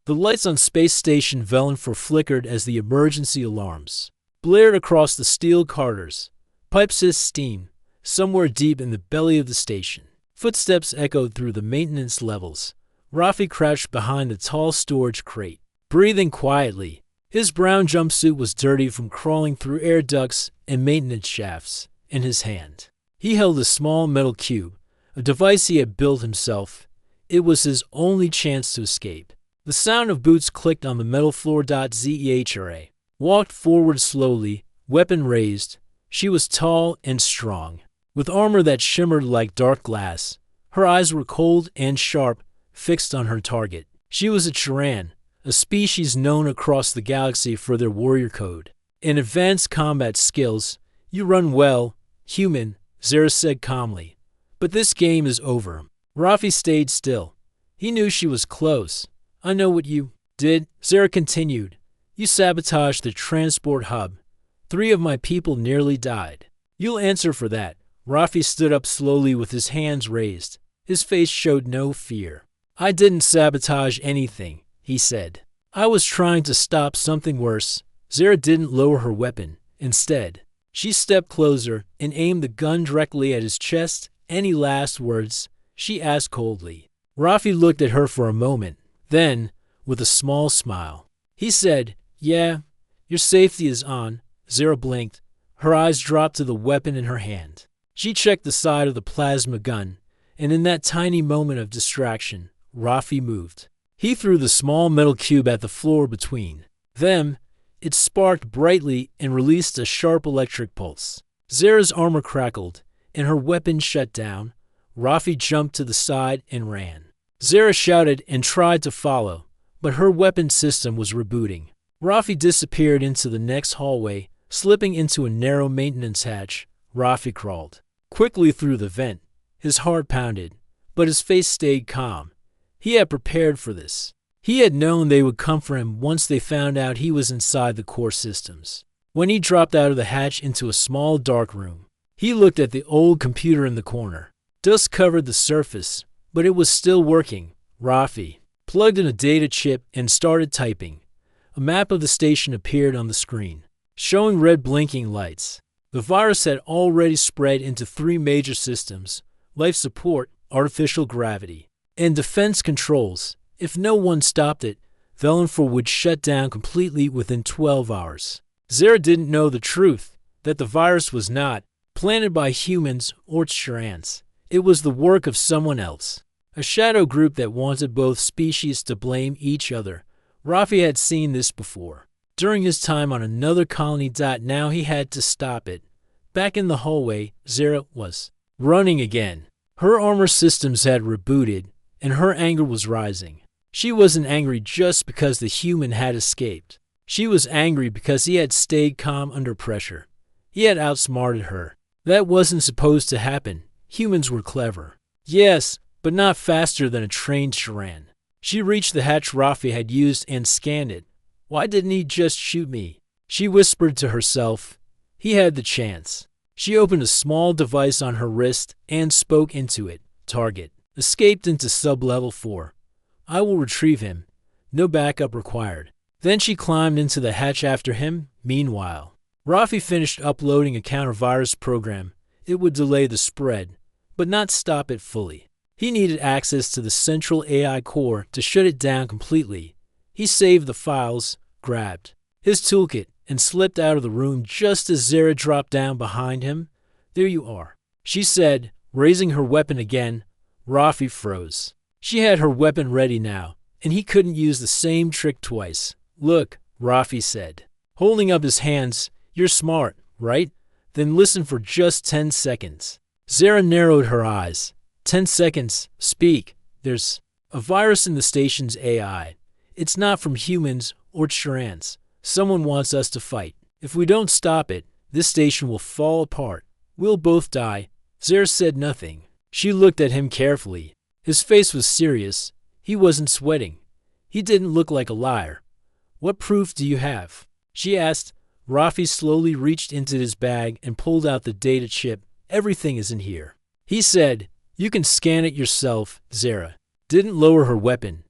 The lights on Space Station Velenfor flickered as the emergency alarms blared across the steel corridors. Pipes hissed steam. Somewhere deep in the belly of the station, footsteps echoed through the maintenance levels. Rafi crouched behind the tall storage crate, breathing quietly. His brown jumpsuit was dirty from crawling through air ducts and maintenance shafts. In his hand, he held a small metal cube, a device he had built himself. It was his only chance to escape. The sound of boots clicked on the metal floor. Zehra walked forward slowly, weapon raised. She was tall and strong, with armor that shimmered like dark glass. Her eyes were cold and sharp, fixed on her target. She was a Chiran, a species known across the galaxy for their warrior code and advanced combat skills. "You run well, human," Zehra said calmly. "But this game is over." Rafi stayed still. He knew she was close. "I know what you did," Zehra continued. "You sabotaged the transport hub. 3 of my people nearly died. You'll answer for that." Rafi stood up slowly with his hands raised. His face showed no fear. "I didn't sabotage anything," he said. "I was trying to stop something worse." Zehra didn't lower her weapon. Instead, she stepped closer and aimed the gun directly at his chest. "Any last words?" she asked coldly. Rafi looked at her for a moment. Then, with a small smile, he said, "Yeah, your safety is on." Zehra blinked. Her eyes dropped to the weapon in her hand. She checked the side of the plasma gun, and in that tiny moment of distraction, Rafi moved. He threw the small metal cube at the floor between them. It sparked brightly and released a sharp electric pulse. Zehra's armor crackled, and her weapon shut down. Rafi jumped to the side and ran. Zehra shouted and tried to follow, but her weapon system was rebooting. Rafi disappeared into the next hallway, slipping into a narrow maintenance hatch. Rafi crawled quickly through the vent. His heart pounded, but his face stayed calm. He had prepared for this. He had known they would come for him once they found out he was inside the core systems. When he dropped out of the hatch into a small dark room, he looked at the old computer in the corner. Dust covered the surface, but it was still working. Rafi plugged in a data chip and started typing. A map of the station appeared on the screen, showing red blinking lights. The virus had already spread into 3 major systems: life support, artificial gravity, and defense controls. If no one stopped it, Velenfor would shut down completely within 12 hours. Zehra didn't know the truth, that the virus was not planted by humans or Chirans. It was the work of someone else, a shadow group that wanted both species to blame each other. Rafi had seen this before, during his time on another colony. Now he had to stop it. Back in the hallway, Zehra was running again. Her armor systems had rebooted, and her anger was rising. She wasn't angry just because the human had escaped. She was angry because he had stayed calm under pressure. He had outsmarted her. That wasn't supposed to happen. Humans were clever. Yes, but not faster than a trained Chiran. She reached the hatch Rafi had used and scanned it. "Why didn't he just shoot me?" she whispered to herself. He had the chance. She opened a small device on her wrist and spoke into it. "Target escaped into sub-level 4. I will retrieve him. No backup required." Then she climbed into the hatch after him. Meanwhile, Rafi finished uploading a counter-virus program. It would delay the spread, but not stop it fully. He needed access to the central AI core to shut it down completely. He saved the files, grabbed his toolkit, and slipped out of the room just as Zehra dropped down behind him. "There you are," she said, raising her weapon again. Rafi froze. She had her weapon ready now, and he couldn't use the same trick twice. "Look," Rafi said, holding up his hands. "You're smart, right? Then listen for just 10 seconds. Zehra narrowed her eyes. 10 seconds. Speak. There's a virus in the station's AI. It's not from humans or Chirans. Someone wants us to fight. If we don't stop it, this station will fall apart. We'll both die." Zehra said nothing. She looked at him carefully. His face was serious. He wasn't sweating. He didn't look like a liar. "What proof do you have?" she asked. Rafi slowly reached into his bag and pulled out the data chip. "Everything is in here," he said. "You can scan it yourself." Zehra didn't lower her weapon,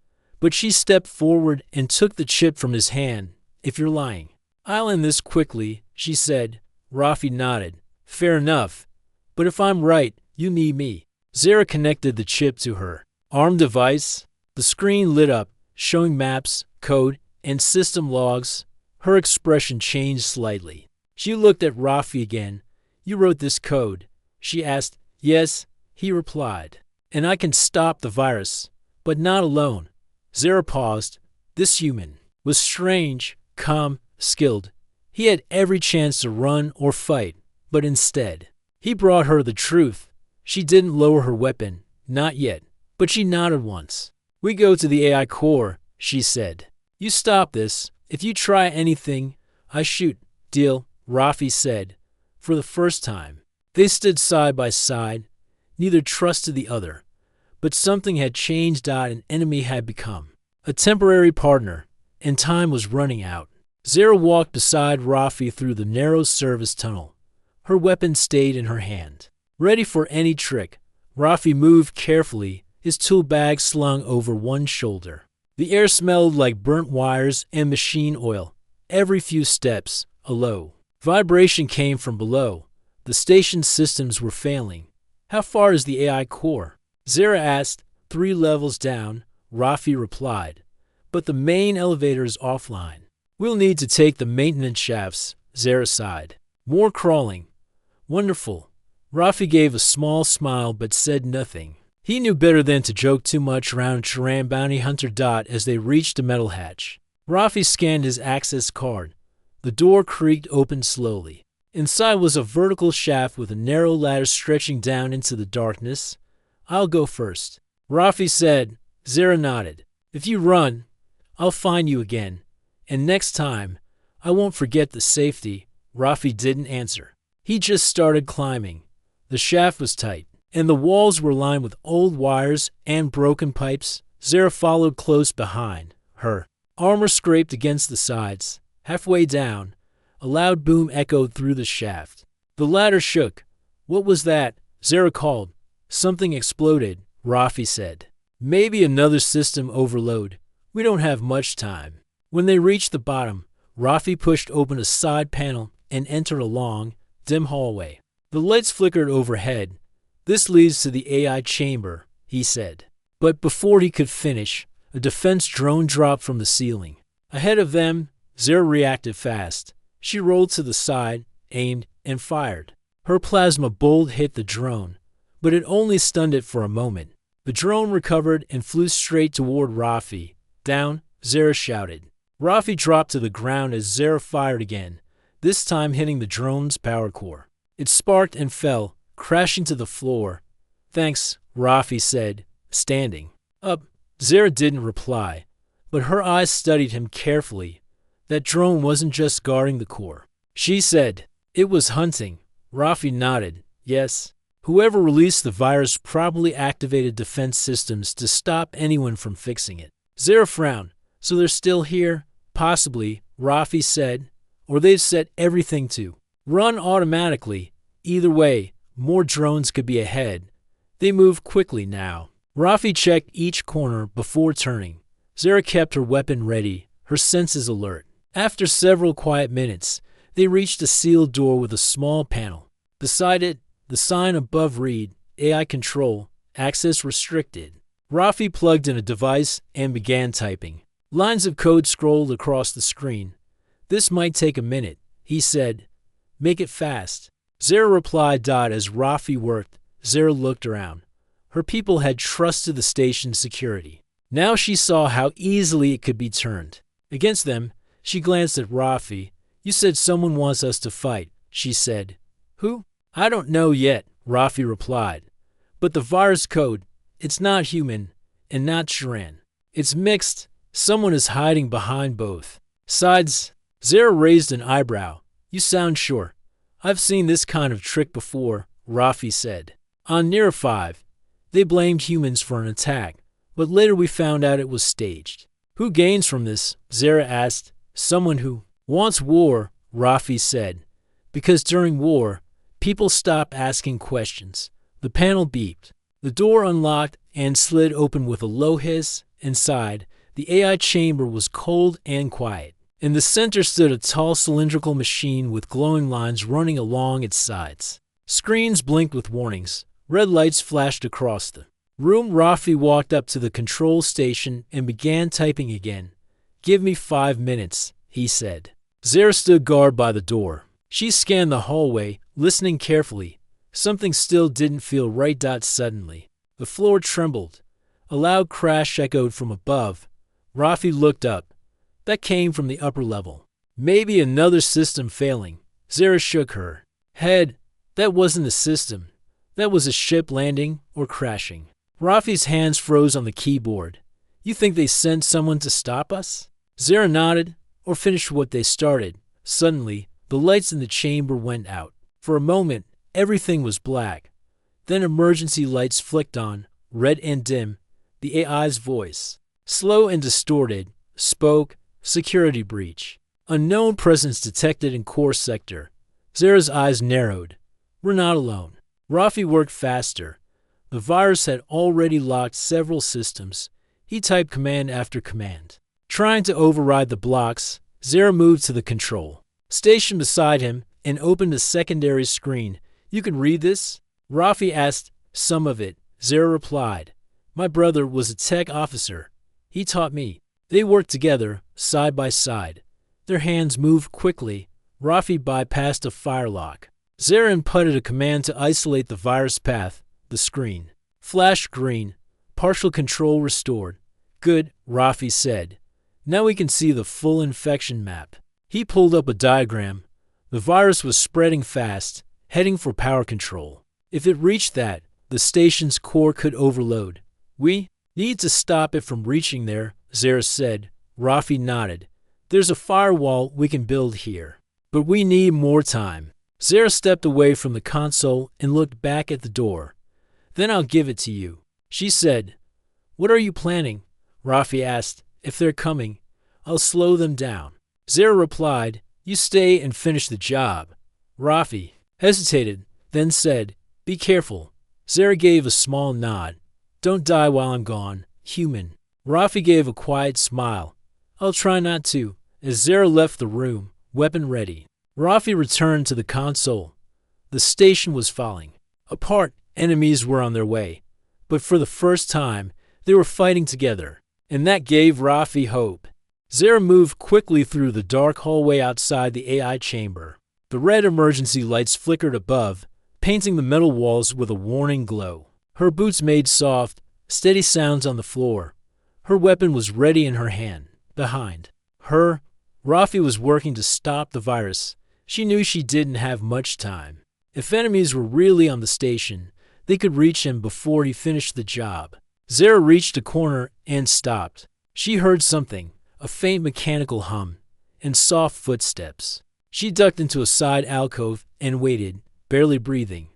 But she stepped forward and took the chip from his hand. If you're lying. I'll end this quickly, she said. Rafi nodded. Fair enough. But if I'm right, you need me. Zara connected the chip to her arm device. The screen lit up, showing maps, code, and system logs. Her expression changed slightly. She looked at Rafi again. You wrote this code? She asked. Yes, he replied. And I can stop the virus, but not alone. Zara paused. This human was strange, calm, skilled. He had every chance to run or fight, but instead, he brought her the truth. She didn't lower her weapon, not yet, but she nodded once. We go to the AI core, she said. You stop this. If you try anything, I shoot. Deal, Rafi said. For the first time, they stood side by side. Neither trusted the other. But something had changed. An enemy had become a temporary partner, and time was running out. Zara walked beside Rafi through the narrow service tunnel. Her weapon stayed in her hand. Ready for any trick, Rafi moved carefully, his tool bag slung over one shoulder. The air smelled like burnt wires and machine oil. Every few steps, a low vibration came from below. The station's systems were failing. How far is the AI core? Zara asked. 3 levels down, Rafi replied. But the main elevator is offline. We'll need to take the maintenance shafts, Zara sighed. More crawling. Wonderful. Rafi gave a small smile but said nothing. He knew better than to joke too much around Chiran bounty hunter. As they reached the metal hatch, Rafi scanned his access card. The door creaked open slowly. Inside was a vertical shaft with a narrow ladder stretching down into the darkness. I'll go first, Rafi said. Zara nodded. If you run, I'll find you again. And next time, I won't forget the safety. Rafi didn't answer. He just started climbing. The shaft was tight, and the walls were lined with old wires and broken pipes. Zara followed close behind. Her armor scraped against the sides. Halfway down, a loud boom echoed through the shaft. The ladder shook. What was that? Zara called. Something exploded, Rafi said. Maybe another system overload. We don't have much time. When they reached the bottom, Rafi pushed open a side panel and entered a long, dim hallway. The lights flickered overhead. This leads to the AI chamber, he said. But before he could finish, a defense drone dropped from the ceiling. Ahead of them, Zara reacted fast. She rolled to the side, aimed, and fired. Her plasma bolt hit the drone, but it only stunned it for a moment. The drone recovered and flew straight toward Rafi. Down, Zara shouted. Rafi dropped to the ground as Zara fired again, this time hitting the drone's power core. It sparked and fell, crashing to the floor. Thanks, Rafi said, standing up. Zara didn't reply, but her eyes studied him carefully. That drone wasn't just guarding the core. She said, it was hunting. Rafi nodded. Yes. Whoever released the virus probably activated defense systems to stop anyone from fixing it. Zara frowned. So they're still here? Possibly, Rafi said. Or they've set everything to run automatically. Either way, more drones could be ahead. They moved quickly now. Rafi checked each corner before turning. Zara kept her weapon ready, her senses alert. After several quiet minutes, they reached a sealed door with a small panel. Beside it, the sign above read, AI control, access restricted. Rafi plugged in a device and began typing. Lines of code scrolled across the screen. This might take a minute, he said. Make it fast. Zara replied. As Rafi worked, Zara looked around. Her people had trusted the station's security. Now she saw how easily it could be turned against them. She glanced at Rafi. You said someone wants us to fight, she said. Who? I don't know yet, Rafi replied. But the virus code, it's not human and not Chiran. It's mixed. Someone is hiding behind both sides. Zara raised an eyebrow. You sound sure. I've seen this kind of trick before, Rafi said. On Near 5, they blamed humans for an attack, but later we found out it was staged. Who gains from this? Zara asked. Someone who wants war, Rafi said. Because during war, people stop asking questions. The panel beeped. The door unlocked and slid open with a low hiss. Inside, The AI chamber was cold and quiet. In the center stood a tall cylindrical machine with glowing lines running along its sides. Screens blinked with warnings. Red lights flashed across the room. Rafi walked up to the control station and began typing again. "Give me 5 minutes," he said. Zara stood guard by the door. She scanned the hallway, listening carefully. Something still didn't feel right. Suddenly, the floor trembled. A loud crash echoed from above. Rafi looked up. That came from the upper level. Maybe another system failing. Zara shook her head. That wasn't a system. That was a ship landing or crashing. Rafi's hands froze on the keyboard. "You think they sent someone to stop us?" Zara nodded, "or finish what they started." Suddenly, the lights in the chamber went out. For a moment, everything was black. Then emergency lights flicked on, red and dim. The AI's voice, slow and distorted, spoke. "Security breach. Unknown presence detected in core sector." Zara's eyes narrowed. "We're not alone." Rafi worked faster. The virus had already locked several systems. He typed command after command. Trying to override the blocks, Zara moved to the control station beside him and opened a secondary screen. "You can read this?" Rafi asked. "Some of it," Zara replied. "My brother was a tech officer. He taught me." They worked together, side by side. Their hands moved quickly. Rafi bypassed a firelock. Zara inputted a command to isolate the virus path. The screen flashed green. Partial control restored. "Good," Rafi said. "Now we can see the full infection map." He pulled up a diagram. The virus was spreading fast, heading for power control. If it reached that, the station's core could overload. "We need to stop it from reaching there," Zara said. Rafi nodded. "There's a firewall we can build here. But we need more time." Zara stepped away from the console and looked back at the door. "Then I'll give it to you," she said. "What are you planning?" Rafi asked. "If they're coming, I'll slow them down." Zara replied, "You stay and finish the job." Rafi hesitated, then said, "Be careful." Zara gave a small nod. "Don't die while I'm gone, human." Rafi gave a quiet smile. "I'll try not to," as Zara left the room, weapon ready. Rafi returned to the console. The station was falling apart. Enemies were on their way. But for the first time, they were fighting together. And that gave Rafi hope. Zara moved quickly through the dark hallway outside the AI chamber. The red emergency lights flickered above, painting the metal walls with a warning glow. Her boots made soft, steady sounds on the floor. Her weapon was ready in her hand. Behind her, Rafi was working to stop the virus. She knew she didn't have much time. If enemies were really on the station, they could reach him before he finished the job. Zara reached a corner and stopped. She heard something, a faint mechanical hum, and soft footsteps. She ducked into a side alcove and waited, barely breathing.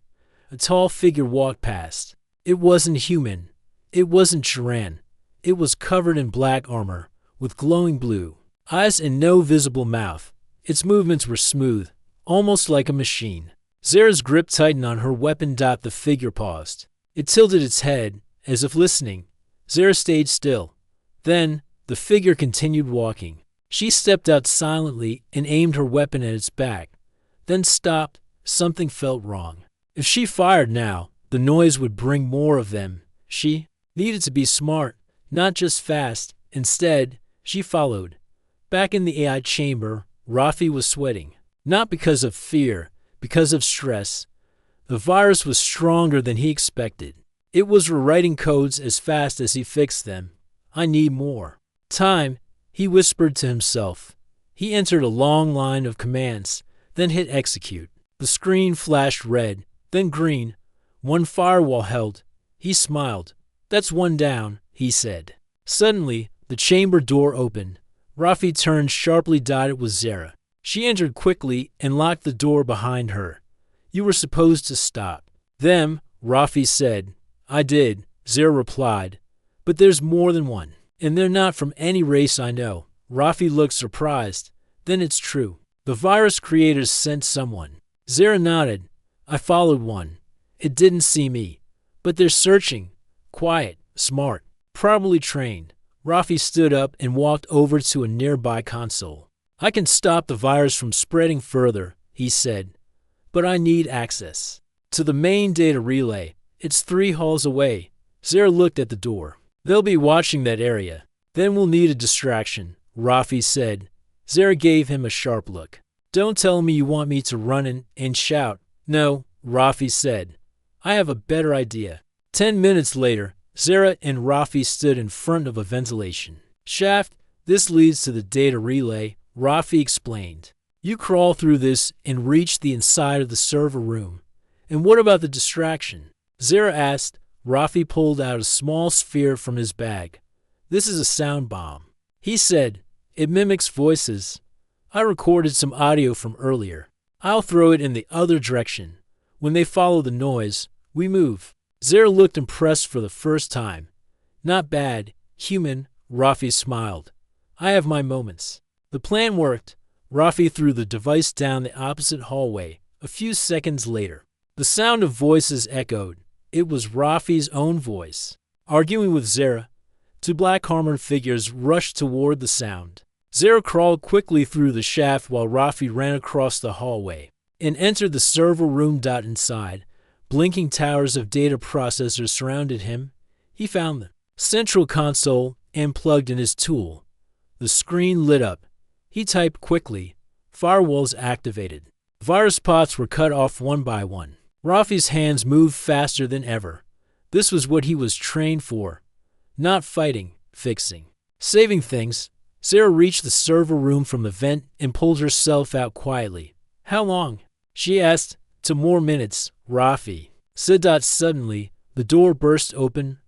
A tall figure walked past. It wasn't human. It wasn't Sharan. It was covered in black armor, with glowing blue eyes and no visible mouth. Its movements were smooth, almost like a machine. Zara's grip tightened on her weapon. The figure paused. It tilted its head, as if listening. Zara stayed still. Then, the figure continued walking. She stepped out silently and aimed her weapon at its back. Then stopped. Something felt wrong. If she fired now, the noise would bring more of them. She needed to be smart, not just fast. Instead, she followed. Back in the AI chamber, Rafi was sweating. Not because of fear, because of stress. The virus was stronger than he expected. It was rewriting codes as fast as he fixed them. "I need more time," he whispered to himself. He entered a long line of commands, then hit execute. The screen flashed red, then green. One firewall held. He smiled. "That's one down," he said. Suddenly, the chamber door opened. Rafi turned sharply. It was Zara. She entered quickly and locked the door behind her. "You were supposed to stop them," Rafi said. "I did," Zara replied. "But there's more than one. And they're not from any race I know." Rafi looked surprised. "Then it's true. The virus creators sent someone." Zara nodded. "I followed one. It didn't see me. But they're searching. Quiet, smart, probably trained. Rafi stood up and walked over to a nearby console. I can stop the virus from spreading further, he said, but I need access to the main data relay. It's 3 halls away. Zara looked at the door. They'll be watching that area. Then we'll need a distraction, Rafi said. Zara gave him a sharp look. Don't tell me you want me to run in and shout. No, Rafi said. I have a better idea. 10 minutes later, Zara and Rafi stood in front of a ventilation shaft. This leads to the data relay, Rafi explained. You crawl through this and reach the inside of the server room. And what about the distraction? Zara asked. Rafi pulled out a small sphere from his bag. This is a sound bomb, he said. It mimics voices. I recorded some audio from earlier. I'll throw it in the other direction. When they follow the noise, we move. Zara looked impressed for the first time. Not bad, human, Rafi smiled. I have my moments. The plan worked. Rafi threw the device down the opposite hallway. A few seconds later, the sound of voices echoed. It was Rafi's own voice, arguing with Zara. 2 black-armored figures rushed toward the sound. Zara crawled quickly through the shaft while Rafi ran across the hallway and entered the server room. Inside, blinking towers of data processors surrounded him. He found the central console and plugged in his tool. The screen lit up. He typed quickly. Firewalls activated. Virus pods were cut off one by one. Rafi's hands moved faster than ever. This was what he was trained for. Not fighting, fixing, saving things. Zara reached the server room from the vent and pulled herself out quietly. How long? She asked. 2 more minutes, Rafi said. Suddenly, the door burst open.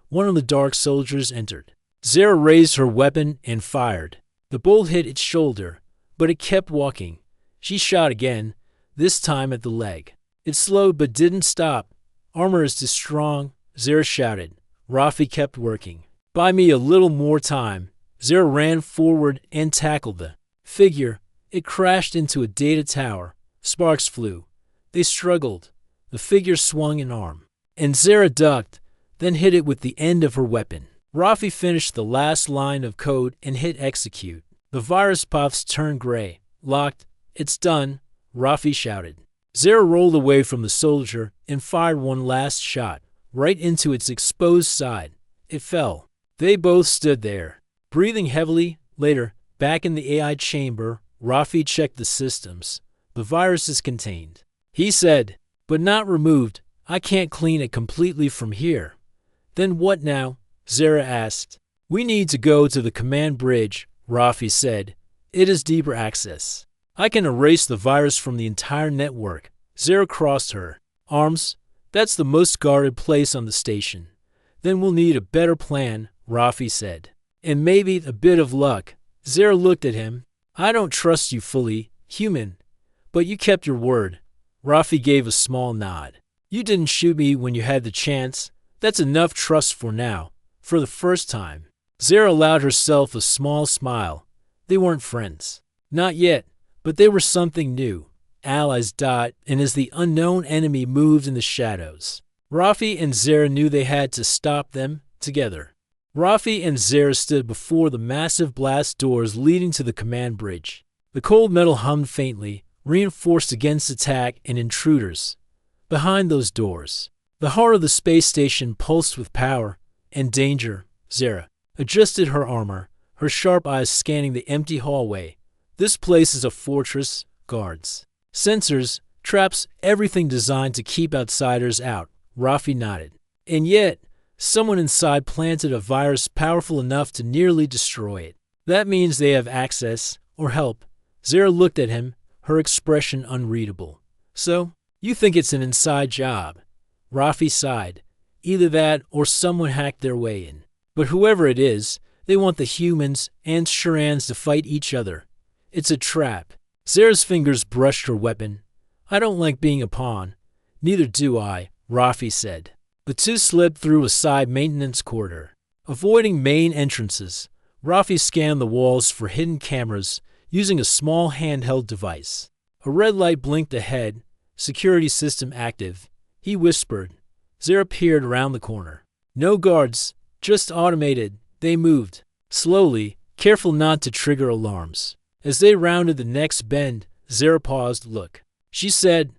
One of the dark soldiers entered. Zara raised her weapon and fired. The bolt hit its shoulder, but it kept walking. She shot again, this time at the leg. It slowed but didn't stop. Armor is too strong, Zara shouted. Rafi kept working. Buy me a little more time. Zara ran forward and tackled the figure. It crashed into a data tower. Sparks flew. They struggled. The figure swung an arm, and Zara ducked, then hit it with the end of her weapon. Rafi finished the last line of code and hit execute. The virus puffs turned gray. Locked. It's done, Rafi shouted. Zara rolled away from the soldier and fired one last shot, right into its exposed side. It fell. They both stood there, breathing heavily. Later, back in the AI chamber, Rafi checked the systems. The virus is contained, he said, but not removed. I can't clean it completely from here. Then what now? Zara asked. We need to go to the command bridge, Rafi said. It is deeper access. I can erase the virus from the entire network. Zara crossed her arms. That's the most guarded place on the station. Then we'll need a better plan, Rafi said. And maybe a bit of luck. Zara looked at him. I don't trust you fully, human. But you kept your word. Rafi gave a small nod. You didn't shoot me when you had the chance. That's enough trust for now. For the first time. Zara allowed herself a small smile. They weren't friends. Not yet, but they were something new. Allies. And as the unknown enemy moved in the shadows, Rafi and Zara knew they had to stop them together. Rafi and Zara stood before the massive blast doors leading to the command bridge. The cold metal hummed faintly, reinforced against attack and intruders. Behind those doors, the heart of the space station pulsed with power and danger. Zara adjusted her armor, her sharp eyes scanning the empty hallway. This place is a fortress. Guards, sensors, traps, everything designed to keep outsiders out. Rafi nodded. And yet, someone inside planted a virus powerful enough to nearly destroy it. That means they have access or help. Zara looked at him, her expression unreadable. So, you think it's an inside job? Rafi sighed. Either that or someone hacked their way in. But whoever it is, they want the humans and Shurans to fight each other. It's a trap. Zara's fingers brushed her weapon. I don't like being a pawn. Neither do I, Rafi said. The two slipped through a side maintenance corridor. Avoiding main entrances, Rafi scanned the walls for hidden cameras using a small handheld device. A red light blinked ahead. Security system active. He whispered. Zara peered around the corner. No guards, just automated They moved, slowly, careful not to trigger alarms. As they rounded the next bend, Zara paused. Look. She said.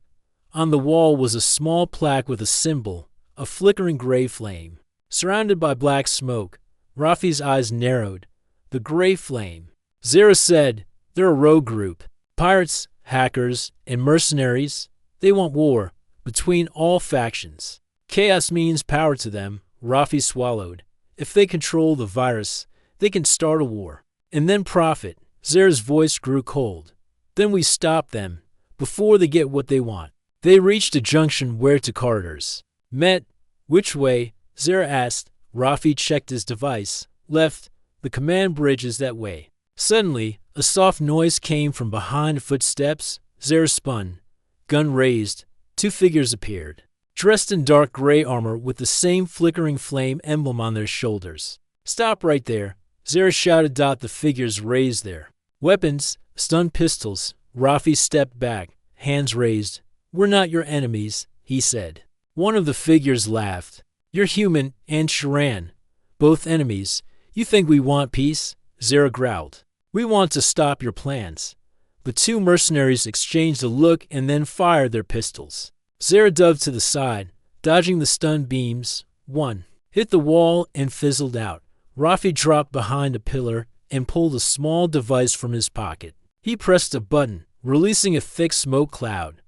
On the wall was a small plaque with a symbol, a flickering gray flame. Surrounded by black smoke, Rafi's eyes narrowed. The gray flame. Zara said, they're a rogue group. Pirates, hackers, and mercenaries. They want war, between all factions. Chaos means power to them, Rafi swallowed. If they control the virus, they can start a war. And then profit. Zara's voice grew cold. Then we stop them, before they get what they want. They reached a junction where two corridors met. Which way? Zara asked. Rafi checked his device. Left. The command bridge is that way. Suddenly, a soft noise came from behind footsteps. Zara spun. Gun raised. Two figures appeared, dressed in dark gray armor with the same flickering flame emblem on their shoulders. Stop right there, Zara shouted. The figures raised their weapons, stun pistols. Rafi stepped back, hands raised. We're not your enemies, he said. One of the figures laughed. You're human and Sharan. Both enemies. You think we want peace? Zara growled. We want to stop your plans. The two mercenaries exchanged a look and then fired their pistols. Zara dove to the side, dodging the stun beams. One hit the wall and fizzled out. Rafi dropped behind a pillar and pulled a small device from his pocket. He pressed a button, releasing a thick smoke cloud.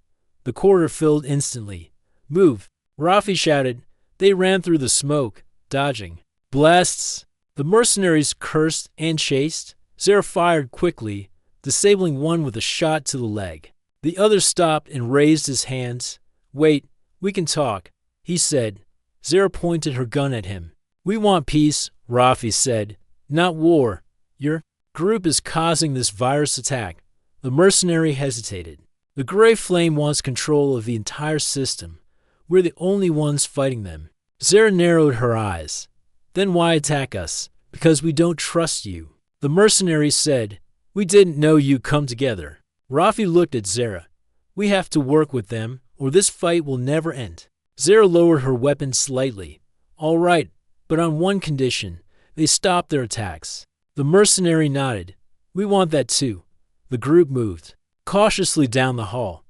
The corridor filled instantly. Move, Rafi shouted. They ran through the smoke, dodging blasts. The mercenaries cursed and chased. Zara fired quickly, disabling one with a shot to the leg. The other stopped and raised his hands. Wait, we can talk, he said. Zara pointed her gun at him. We want peace, Rafi said, not war. Your group is causing this virus attack. The mercenary hesitated. The gray flame wants control of the entire system. We're the only ones fighting them. Zara narrowed her eyes. Then why attack us? Because we don't trust you. The mercenary said, we didn't know you'd come together. Rafi looked at Zara. We have to work with them, or this fight will never end. Zara lowered her weapon slightly. All right, but on one condition. They stop their attacks. The mercenary nodded. We want that too. The group moved cautiously down the hall.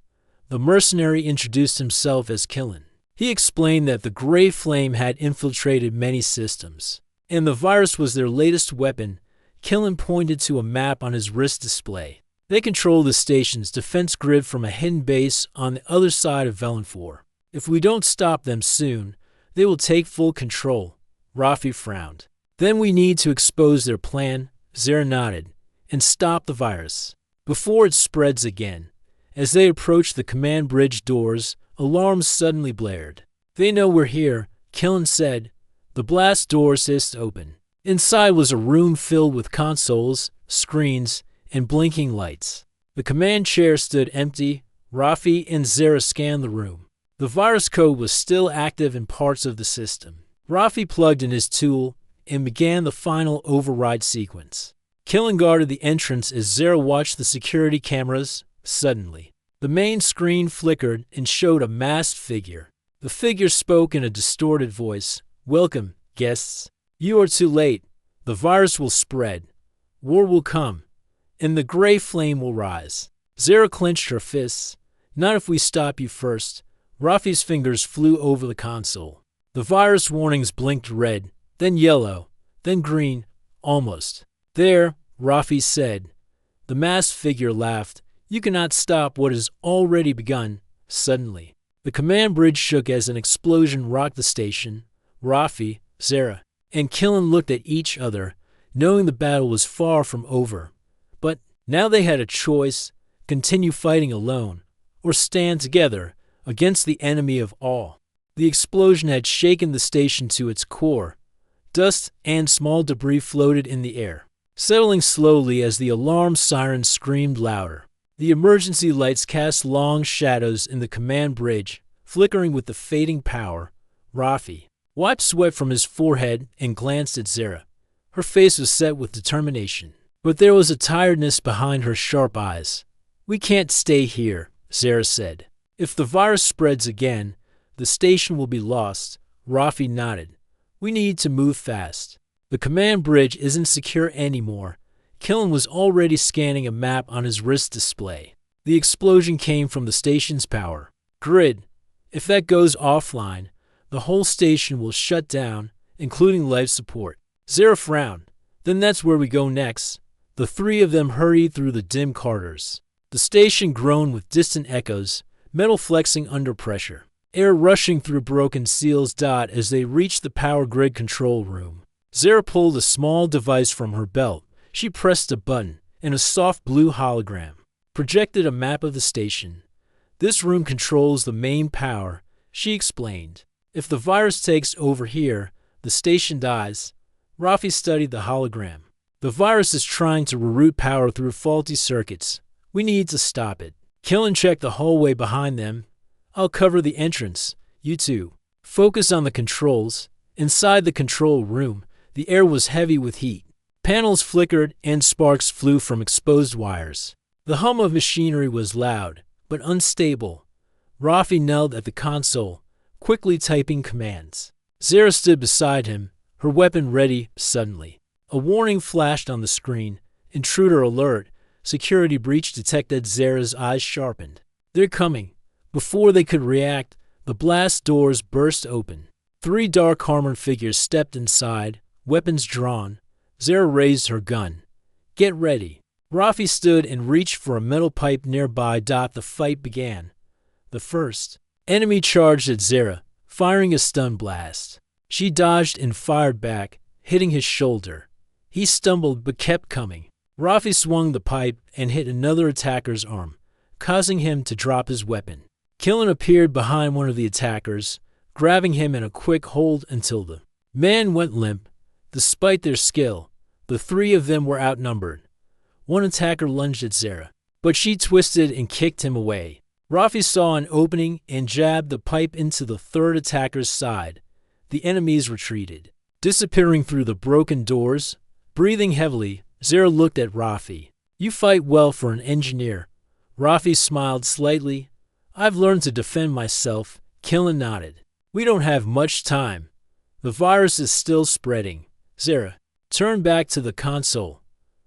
The mercenary introduced himself as Killen. He explained that the gray flame had infiltrated many systems, and the virus was their latest weapon. Killen pointed to a map on his wrist display. They control the station's defense grid from a hidden base on the other side of Velenfor. If we don't stop them soon, they will take full control. Rafi frowned. Then we need to expose their plan, Zara nodded, and stop the virus before it spreads again. As they approached the command bridge doors, alarms suddenly blared. They know we're here, Killen said. The blast doors hissed open. Inside was a room filled with consoles, screens, and blinking lights. The command chair stood empty. Rafi and Zara scanned the room. The virus code was still active in parts of the system. Rafi plugged in his tool and began the final override sequence. Killen guarded the entrance as Zara watched the security cameras. Suddenly, the main screen flickered and showed a masked figure. The figure spoke in a distorted voice. Welcome, guests. You are too late. The virus will spread. War will come. And the gray flame will rise. Zara clenched her fists. Not if we stop you first. Rafi's fingers flew over the console. The virus warnings blinked red, then yellow, then green, almost. There, Rafi said. The masked figure laughed. You cannot stop what has already begun. Suddenly, the command bridge shook as an explosion rocked the station. Rafi, Zara, and Killen looked at each other, knowing the battle was far from over. But now they had a choice: continue fighting alone, or stand together against the enemy of all. The explosion had shaken the station to its core. Dust and small debris floated in the air, settling slowly as the alarm siren screamed louder. The emergency lights cast long shadows in the command bridge, flickering with the fading power. Rafi wiped sweat from his forehead and glanced at Zara. Her face was set with determination, but there was a tiredness behind her sharp eyes. We can't stay here, Zara said. If the virus spreads again, the station will be lost. Rafi nodded. We need to move fast. The command bridge isn't secure anymore. Killen was already scanning a map on his wrist display. The explosion came from the station's power grid. If that goes offline, the whole station will shut down, including life support. Zara frowned. Then that's where we go next. The three of them hurried through the dim corridors. The station groaned with distant echoes, metal flexing under pressure. Air rushing through broken seals. As they reached the power grid control room, Zara pulled a small device from her belt. She pressed a button, and a soft blue hologram projected a map of the station. This room controls the main power, she explained. If the virus takes over here, the station dies. Rafi studied the hologram. The virus is trying to reroute power through faulty circuits. We need to stop it. Killen checked the hallway behind them. I'll cover the entrance. You two focus on the controls. Inside the control room, the air was heavy with heat. Panels flickered and sparks flew from exposed wires. The hum of machinery was loud, but unstable. Rafi knelt at the console, quickly typing commands. Zara stood beside him, her weapon ready. Suddenly, a warning flashed on the screen. Intruder alert. Security breach detected. Zara's eyes sharpened. They're coming. Before they could react, the blast doors burst open. Three dark-armored figures stepped inside, weapons drawn. Zara raised her gun. Get ready. Rafi stood and reached for a metal pipe nearby. The fight began. The first enemy charged at Zara, firing a stun blast. She dodged and fired back, hitting his shoulder. He stumbled but kept coming. Rafi swung the pipe and hit another attacker's arm, causing him to drop his weapon. Killen appeared behind one of the attackers, grabbing him in a quick hold until the man went limp. Despite their skill, the three of them were outnumbered. One attacker lunged at Zara, but she twisted and kicked him away. Rafi saw an opening and jabbed the pipe into the third attacker's side. The enemies retreated, disappearing through the broken doors. Breathing heavily, Zara looked at Rafi. You fight well for an engineer. Rafi smiled slightly. I've learned to defend myself. Killen nodded. We don't have much time. The virus is still spreading. Zara, turn back to the console.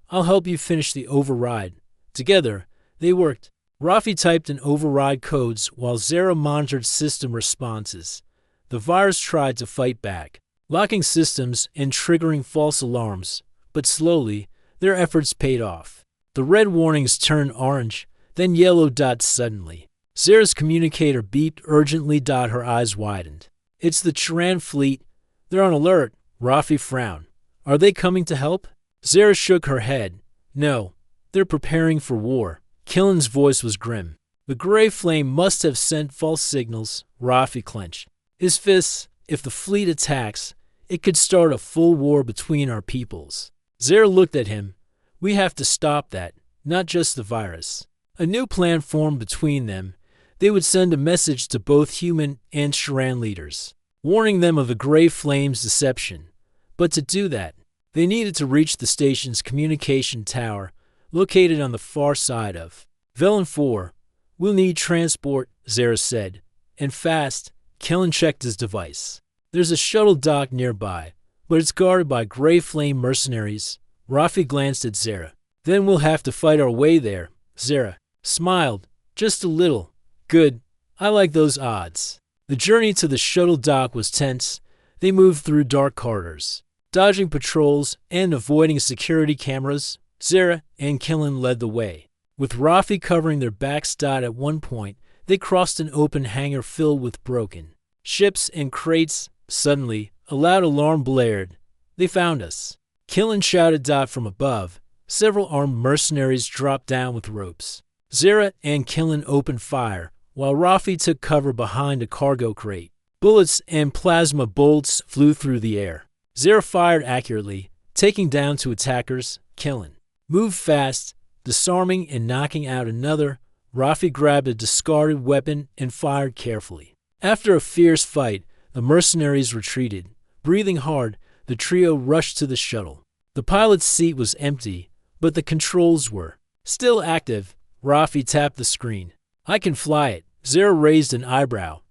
I'll help you finish the override. Together, they worked. Rafi typed in override codes while Zara monitored system responses. The virus tried to fight back, locking systems and triggering false alarms, but slowly, their efforts paid off. The red warnings turned orange, then yellow. Suddenly, Zara's communicator beeped urgently. Her eyes widened. It's the Chiran fleet. They're on alert. Rafi frowned. Are they coming to help? Zara shook her head. No, they're preparing for war. Killen's voice was grim. The gray flame must have sent false signals. Rafi clenched his fists. If the fleet attacks, it could start a full war between our peoples. Zara looked at him. We have to stop that, not just the virus. A new plan formed between them. They would send a message to both human and Chiran leaders, warning them of the gray flame's deception. But to do that, they needed to reach the station's communication tower, located on the far side of Velen 4. We'll need transport, Zara said. And fast. Killen checked his device. There's a shuttle dock nearby, but it's guarded by gray flame mercenaries. Rafi glanced at Zara. Then we'll have to fight our way there. Zara smiled. Just a little. Good. I like those odds. The journey to the shuttle dock was tense. They moved through dark corridors, dodging patrols and avoiding security cameras. Zara and Killen led the way, with Rafi covering their backs. At one point, they crossed an open hangar filled with broken ships and crates. Suddenly, a loud alarm blared. They found us. Killen shouted. From above, several armed mercenaries dropped down with ropes. Zara and Killen opened fire, while Rafi took cover behind a cargo crate. Bullets and plasma bolts flew through the air. Zara fired accurately, taking down two attackers. Killen moved fast, disarming and knocking out another. Rafi grabbed a discarded weapon and fired carefully. After a fierce fight, the mercenaries retreated. Breathing hard, the trio rushed to the shuttle. The pilot's seat was empty, but the controls were still active. Rafi tapped the screen. I can fly it. Zara raised an eyebrow.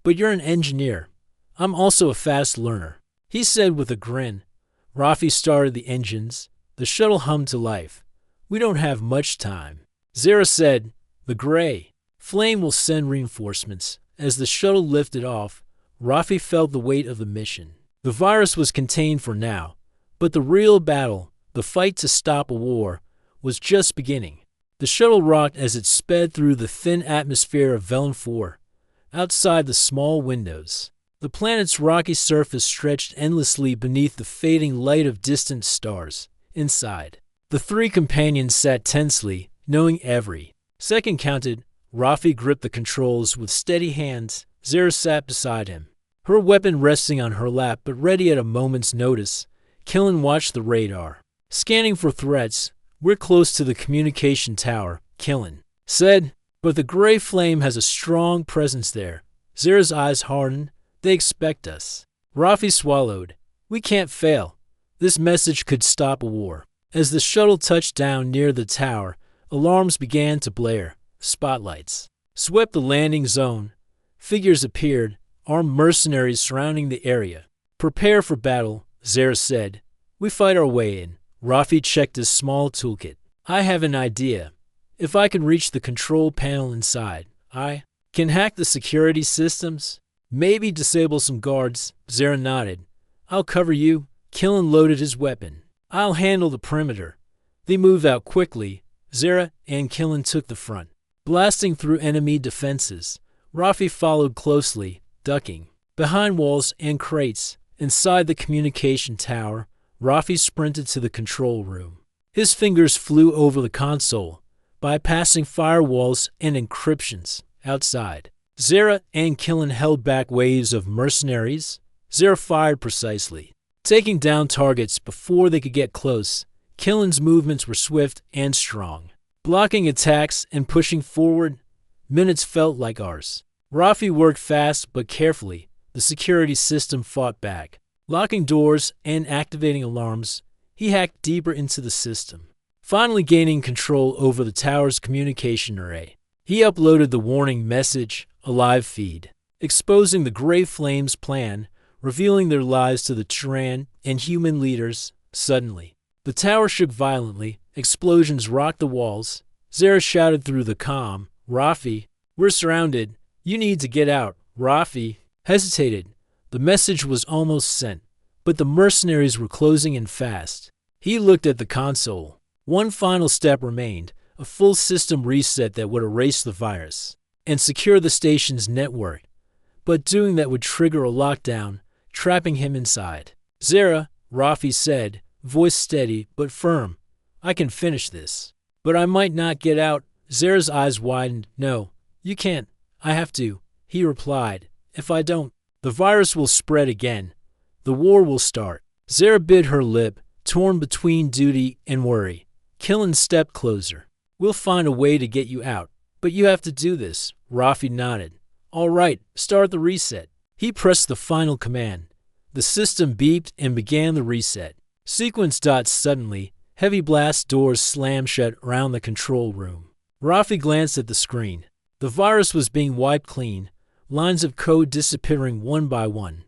But you're an engineer. I'm also a fast learner, he said with a grin. Rafi started the engines. The shuttle hummed to life. We don't have much time. Zara said, the gray flame will send reinforcements. As the shuttle lifted off, Rafi felt the weight of the mission. The virus was contained for now, but the real battle, the fight to stop a war, was just beginning. The shuttle rocked as it sped through the thin atmosphere of Velen 4. Outside the small windows, the planet's rocky surface stretched endlessly beneath the fading light of distant stars. Inside, the three companions sat tensely, knowing every second counted. Rafi gripped the controls with steady hands. Zara sat beside him, her weapon resting on her lap but ready at a moment's notice. Killen watched the radar, scanning for threats. We're close to the communication tower, Killen said, but the gray flame has a strong presence there. Zara's eyes hardened. They expect us. Rafi swallowed. We can't fail. This message could stop a war. As the shuttle touched down near the tower, alarms began to blare. Spotlights swept the landing zone. Figures appeared, armed mercenaries surrounding the area. Prepare for battle, Zara said. We fight our way in. Rafi checked his small toolkit. I have an idea. If I can reach the control panel inside, I can hack the security systems. Maybe disable some guards. Zara nodded. I'll cover you. Killen loaded his weapon. I'll handle the perimeter. They moved out quickly. Zara and Killen took the front, blasting through enemy defenses. Rafi followed closely, ducking behind walls and crates. Inside the communication tower, Rafi sprinted to the control room. His fingers flew over the console, bypassing firewalls and encryptions. Outside, Zara and Killen held back waves of mercenaries. Zara fired precisely, taking down targets before they could get close. Killen's movements were swift and strong, blocking attacks and pushing forward. Minutes felt like hours. Rafi worked fast but carefully. The security system fought back, locking doors and activating alarms. He hacked deeper into the system, finally gaining control over the tower's communication array. He uploaded the warning message, a live feed, exposing the Gray Flames' plan, revealing their lies to the Terran and human leaders. Suddenly, the tower shook violently. Explosions rocked the walls. Zara shouted through the comm, Rafi, we're surrounded. You need to get out. Rafi hesitated. The message was almost sent, but the mercenaries were closing in fast. He looked at the console. One final step remained, a full system reset that would erase the virus and secure the station's network. But doing that would trigger a lockdown, trapping him inside. Zara, Rafi said, voice steady but firm. I can finish this. But I might not get out. Zara's eyes widened. No, you can't. I have to, he replied. If I don't, the virus will spread again. The war will start. Zara bit her lip, torn between duty and worry. Killen stepped closer. We'll find a way to get you out. But you have to do this. Rafi nodded. All right, start the reset. He pressed the final command. The system beeped and began the reset. Sequence dots suddenly. Heavy blast doors slammed shut around the control room. Rafi glanced at the screen. The virus was being wiped clean, lines of code disappearing one by one.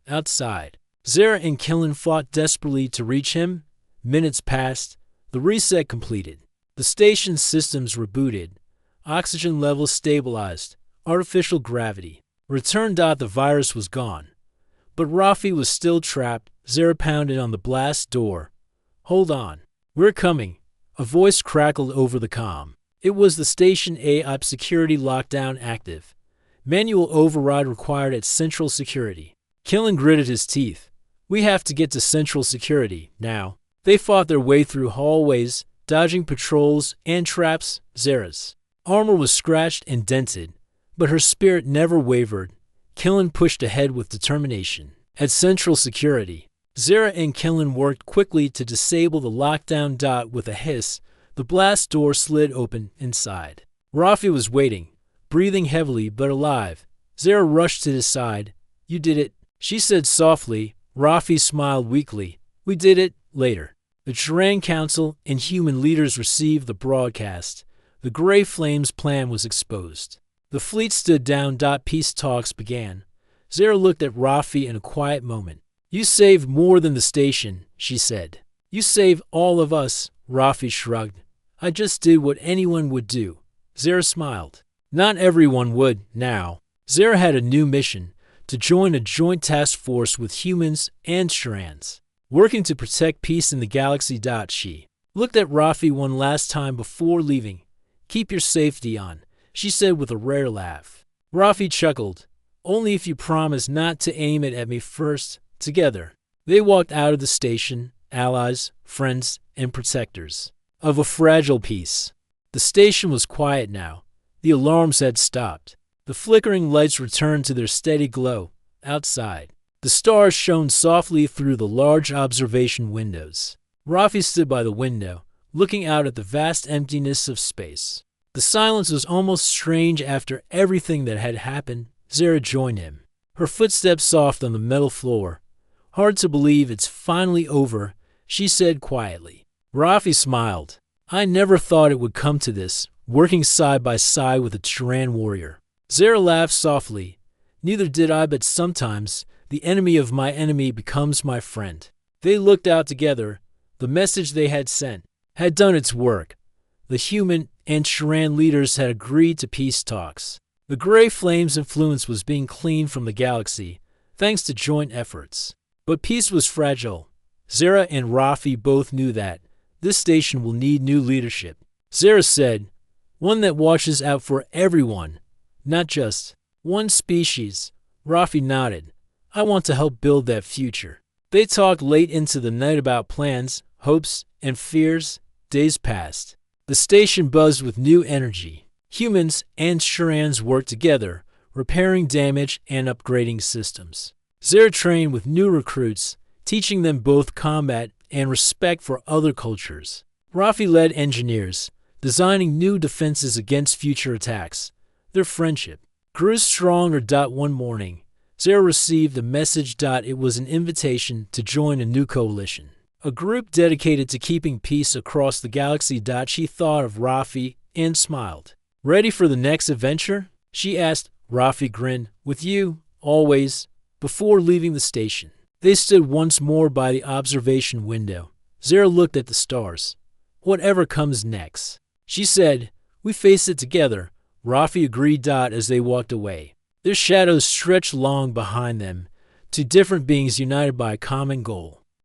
Outside, Zara and Killen fought desperately to reach him. Minutes passed. The reset completed. The station's systems rebooted. Oxygen levels stabilized. Artificial gravity returned. The virus was gone. But Rafi was still trapped. Zara pounded on the blast door. Hold on. We're coming. A voice crackled over the comm. It was the station AI security lockdown active. Manual override required at Central Security. Killen gritted his teeth. We have to get to Central Security, now. They fought their way through hallways, dodging patrols and traps. Zara's armor was scratched and dented, but her spirit never wavered. Killen pushed ahead with determination. At Central Security, Zara and Killen worked quickly to disable the lockdown. With a hiss, the blast door slid open inside. Rafi was waiting, breathing heavily but alive. Zara rushed to his side. You did it, she said softly. Rafi smiled weakly. We did it. Later, the Terran Council and human leaders received the broadcast. The Gray Flames' plan was exposed. The fleet stood down. Peace talks began. Zara looked at Rafi in a quiet moment. You saved more than the station, she said. You saved all of us, Rafi shrugged. I just did what anyone would do. Zara smiled. Not everyone would, now. Zara had a new mission, to join a joint task force with humans and Sharans, working to protect peace in the galaxy. She looked at Rafi one last time before leaving. Keep your safety on, she said with a rare laugh. Rafi chuckled. Only if you promise not to aim it at me first. Together, they walked out of the station, allies, friends, and protectors of a fragile peace. The station was quiet now. The alarms had stopped. The flickering lights returned to their steady glow. Outside, the stars shone softly through the large observation windows. Rafi stood by the window, looking out at the vast emptiness of space. The silence was almost strange after everything that had happened. Zara joined him, her footsteps soft on the metal floor. Hard to believe it's finally over, she said quietly. Rafi smiled. I never thought it would come to this, working side by side with a Tyran warrior. Zara laughed softly. Neither did I, but sometimes the enemy of my enemy becomes my friend. They looked out together. The message they had sent had done its work. The human and Tyran leaders had agreed to peace talks. The gray flame's influence was being cleaned from the galaxy, thanks to joint efforts. But peace was fragile. Zara and Rafi both knew that. This station will need new leadership. Zara said, one that watches out for everyone, not just one species. Rafi nodded. I want to help build that future. They talked late into the night about plans, hopes, and fears. Days passed. The station buzzed with new energy. Humans and Sharans worked together, repairing damage and upgrading systems. Zara trained with new recruits, teaching them both combat and respect for other cultures. Rafi led engineers, designing new defenses against future attacks. Their friendship grew stronger. One morning, Zara received a message. It was an invitation to join a new coalition, a group dedicated to keeping peace across the galaxy. She thought of Rafi and smiled. Ready for the next adventure? She asked. Rafi grinned. With you, always. Before leaving the station, they stood once more by the observation window. Zara looked at the stars. Whatever comes next, she said. We face it together. Rafi agreed. As they walked away, their shadows stretched long behind them, two different beings united by a common goal.